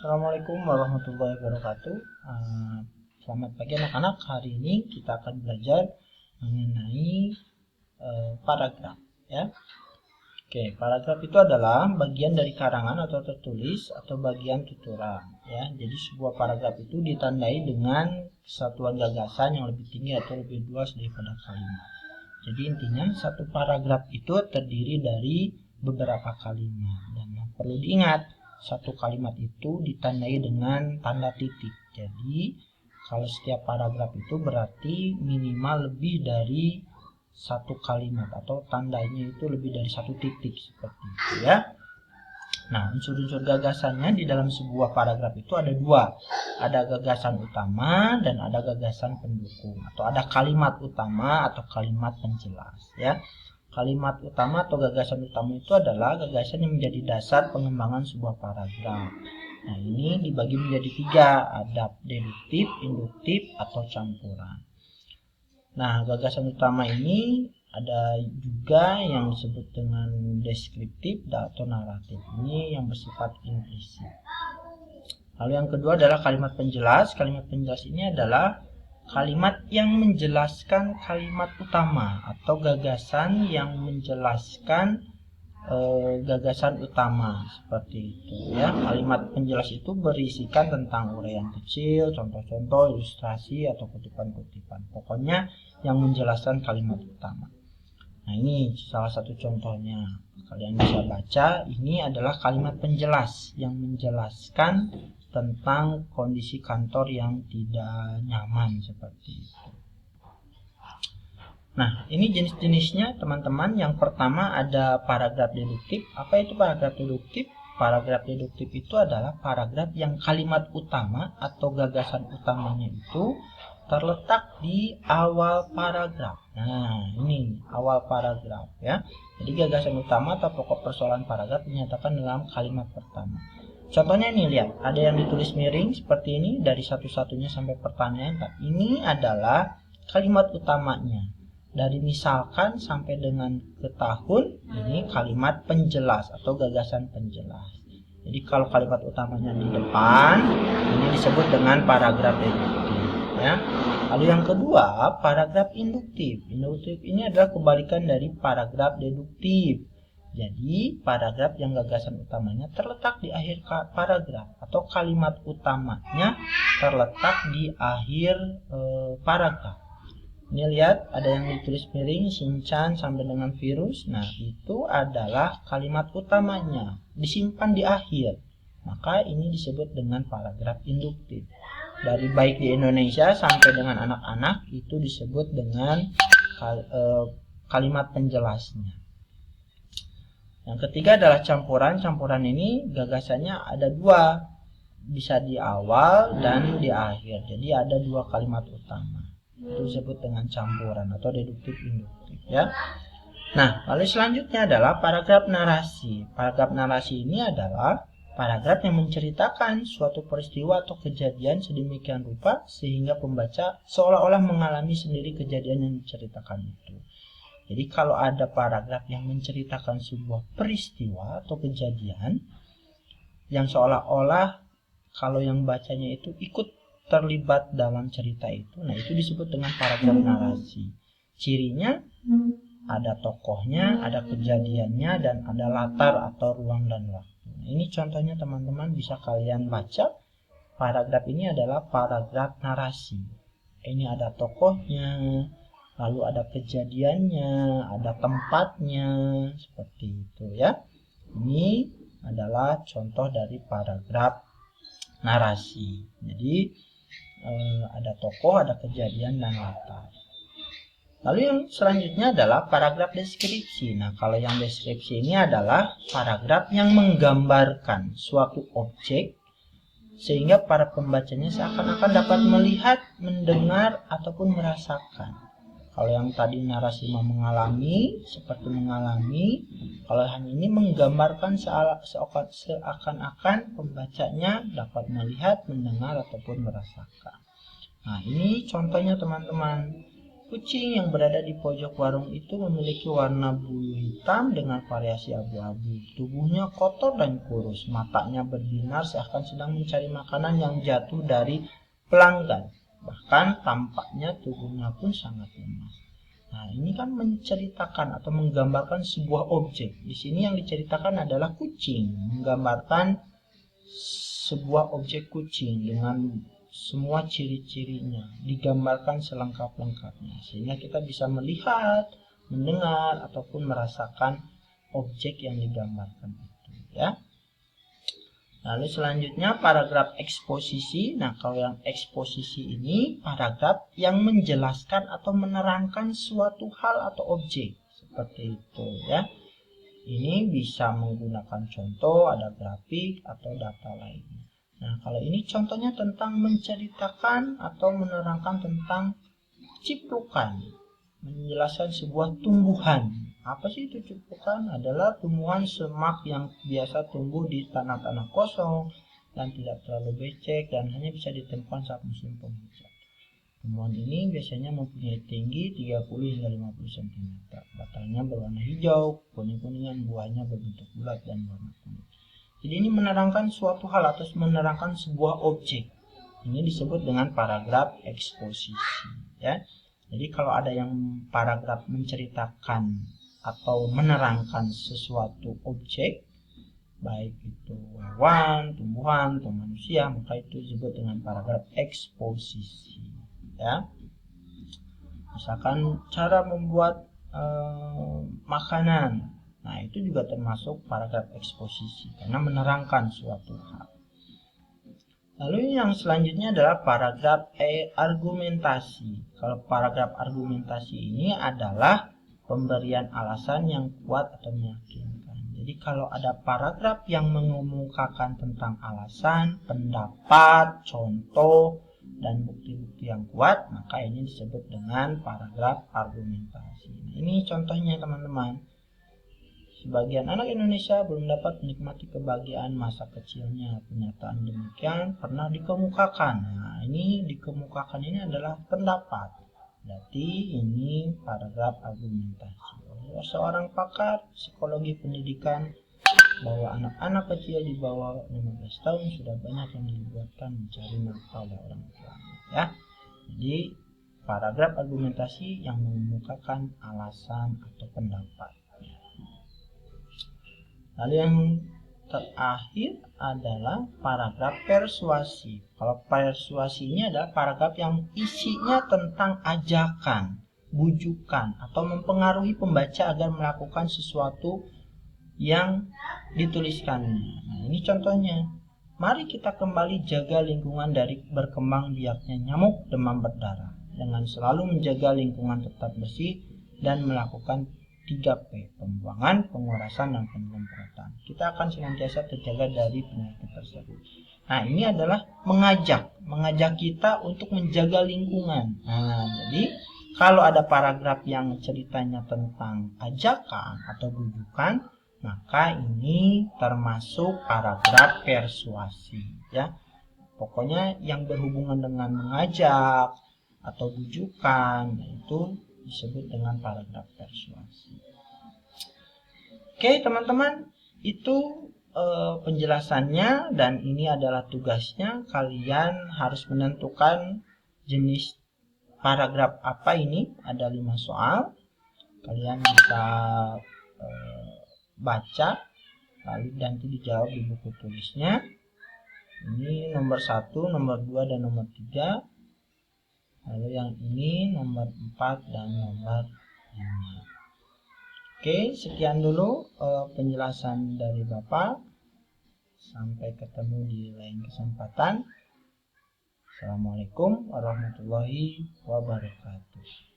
Assalamualaikum warahmatullahi wabarakatuh. Selamat pagi anak-anak. Hari ini kita akan belajar mengenai paragraf, ya. Oke, paragraf itu adalah bagian dari karangan atau tertulis atau bagian tuturan, ya. Jadi sebuah paragraf itu ditandai dengan kesatuan gagasan yang lebih tinggi atau lebih luas daripada kalimat. Jadi intinya satu paragraf itu terdiri dari beberapa kalimat, dan yang perlu diingat, satu kalimat itu ditandai dengan tanda titik. Jadi kalau setiap paragraf itu berarti minimal lebih dari satu kalimat atau tandanya itu lebih dari satu titik, seperti itu, ya. Nah, unsur-unsur gagasannya di dalam sebuah paragraf itu ada dua. Ada gagasan utama dan ada gagasan pendukung, atau ada kalimat utama atau kalimat penjelas, ya. Kalimat utama atau gagasan utama itu adalah gagasan yang menjadi dasar pengembangan sebuah paragraf. Nah, ini dibagi menjadi tiga, ada deduktif, induktif, atau campuran. Nah, gagasan utama ini ada juga yang disebut dengan deskriptif atau naratif. Ini yang bersifat implisit. Lalu yang kedua adalah kalimat penjelas. Kalimat penjelas ini adalah kalimat yang menjelaskan kalimat utama atau gagasan yang menjelaskan gagasan utama, seperti itu, ya. Kalimat penjelas itu berisikan tentang uraian kecil, contoh-contoh, ilustrasi atau kutipan-kutipan. Pokoknya yang menjelaskan kalimat utama. Nah, ini salah satu contohnya. Kalian bisa baca, ini adalah kalimat penjelas yang menjelaskan tentang kondisi kantor yang tidak nyaman, seperti itu. Nah, ini jenis-jenisnya teman-teman. Yang pertama ada paragraf deduktif. Apa itu paragraf deduktif? Paragraf deduktif itu adalah paragraf yang kalimat utama atau gagasan utamanya itu terletak di awal paragraf. Nah, ini awal paragraf, ya. Jadi gagasan utama atau pokok persoalan paragraf dinyatakan dalam kalimat pertama. Contohnya nih, lihat, ada yang ditulis miring seperti ini dari satu-satunya sampai pertanyaan. Nah, ini adalah kalimat utamanya. Dari misalkan sampai dengan ke tahun, ini kalimat penjelas atau gagasan penjelas. Jadi kalau kalimat utamanya di depan, ini disebut dengan paragraf deduktif, ya. Lalu yang kedua, paragraf induktif. Induktif ini adalah kebalikan dari paragraf deduktif. Jadi paragraf yang gagasan utamanya terletak di akhir paragraf atau kalimat utamanya terletak di akhir paragraf. Ini lihat, ada yang ditulis miring Shinchan sampai dengan virus. Nah, itu adalah kalimat utamanya disimpan di akhir. Maka ini disebut dengan paragraf induktif. Dari baik di Indonesia sampai dengan anak-anak itu disebut dengan kalimat penjelasnya. Yang ketiga adalah campuran. Campuran ini gagasannya ada dua, bisa di awal dan di akhir. Jadi ada dua kalimat utama. Itu disebut dengan campuran atau deduktif induktif, ya. Nah, lalu selanjutnya adalah paragraf narasi. Paragraf narasi ini adalah paragraf yang menceritakan suatu peristiwa atau kejadian sedemikian rupa sehingga pembaca seolah-olah mengalami sendiri kejadian yang diceritakan itu. Jadi kalau ada paragraf yang menceritakan sebuah peristiwa atau kejadian yang seolah-olah kalau yang bacanya itu ikut terlibat dalam cerita itu, nah itu disebut dengan paragraf narasi. Cirinya ada tokohnya, ada kejadiannya, dan ada latar atau ruang dan waktu. Nah, ini contohnya teman-teman bisa kalian baca. Paragraf ini adalah paragraf narasi. Ini ada tokohnya, lalu ada kejadiannya, ada tempatnya, seperti itu, ya. Ini adalah contoh dari paragraf narasi. Jadi ada tokoh, ada kejadian, dan latar. Lalu yang selanjutnya adalah paragraf deskripsi. Nah, kalau yang deskripsi ini adalah paragraf yang menggambarkan suatu objek sehingga para pembacanya seakan-akan dapat melihat, mendengar, ataupun merasakan. Kalau yang tadi narasi mengalami, seperti mengalami. Kalau yang ini menggambarkan seakan-akan pembacanya dapat melihat, mendengar, ataupun merasakan. Nah, ini contohnya teman-teman. Kucing yang berada di pojok warung itu memiliki warna bulu hitam dengan variasi abu-abu. Tubuhnya kotor dan kurus, matanya berbinar seakan sedang mencari makanan yang jatuh dari pelanggan. Bahkan tampaknya tubuhnya pun sangat lemas. Nah, ini kan menceritakan atau menggambarkan sebuah objek. Di sini yang diceritakan adalah kucing, menggambarkan sebuah objek kucing dengan semua ciri-cirinya digambarkan selengkap-lengkapnya sehingga kita bisa melihat, mendengar ataupun merasakan objek yang digambarkan itu ya. Lalu selanjutnya paragraf eksposisi. Nah, kalau yang eksposisi ini paragraf yang menjelaskan atau menerangkan suatu hal atau objek seperti itu ya. Ini bisa menggunakan contoh, ada grafik atau data lainnya. Nah, kalau ini contohnya tentang menceritakan atau menerangkan tentang ciplukan, menjelaskan sebuah tumbuhan. Apa sih itu ciplukan? Adalah tumbuhan semak yang biasa tumbuh di tanah-tanah kosong dan tidak terlalu becek dan hanya bisa ditemukan saat musim penghujan. Tumbuhan ini biasanya mempunyai tinggi 30 hingga 50 cm. Batangnya berwarna hijau, kuning-kuningan, buahnya berbentuk bulat dan warna kuning. Jadi ini menerangkan suatu hal atau menerangkan sebuah objek. Ini disebut dengan paragraf eksposisi ya. Jadi kalau ada yang paragraf menceritakan atau menerangkan sesuatu objek, baik itu hewan, tumbuhan, atau manusia, maka itu disebut dengan paragraf eksposisi ya. Misalkan cara membuat makanan. Nah, itu juga termasuk paragraf eksposisi karena menerangkan suatu hal. Lalu yang selanjutnya adalah paragraf argumentasi. Kalau paragraf argumentasi ini adalah pemberian alasan yang kuat atau meyakinkan. Jadi kalau ada paragraf yang mengemukakan tentang alasan, pendapat, contoh, dan bukti-bukti yang kuat, maka ini disebut dengan paragraf argumentasi. Nah, ini contohnya teman-teman. Sebagian anak Indonesia belum dapat menikmati kebahagiaan masa kecilnya. Pernyataan demikian pernah dikemukakan. Nah, ini dikemukakan ini adalah pendapat. Berarti ini paragraf argumentasi. Seorang pakar psikologi pendidikan bahwa anak-anak kecil di bawah 15 tahun sudah banyak yang dilibatkan mencari nafkah oleh orang tuanya. Ya. Jadi paragraf argumentasi yang mengemukakan alasan atau pendapat. Lalu yang terakhir adalah paragraf persuasi. Kalau persuasi ini adalah paragraf yang isinya tentang ajakan, bujukan, atau mempengaruhi pembaca agar melakukan sesuatu yang dituliskannya. Nah, ini contohnya. Mari kita kembali jaga lingkungan dari berkembang biaknya nyamuk demam berdarah dengan selalu menjaga lingkungan tetap bersih dan melakukan 3P, pembuangan, pengurasan, dan penyemprotan. Kita akan senantiasa terjaga dari penyakit tersebut. Nah, ini adalah mengajak kita untuk menjaga lingkungan. Nah, jadi kalau ada paragraf yang ceritanya tentang ajakan atau bujukan, maka ini termasuk paragraf persuasi, ya. Pokoknya yang berhubungan dengan mengajak atau bujukan, itu disebut dengan paragraf persuasi. Oke teman-teman, itu penjelasannya dan ini adalah tugasnya. Kalian harus menentukan jenis paragraf apa ini. Ada 5 soal. Kalian bisa baca lalu nanti dijawab di buku tulisnya. Ini nomor 1, nomor 2, dan nomor 3. Lalu yang ini nomor 4 dan nomor 5. Oke, sekian dulu penjelasan dari Bapak. Sampai ketemu di lain kesempatan. Assalamualaikum warahmatullahi wabarakatuh.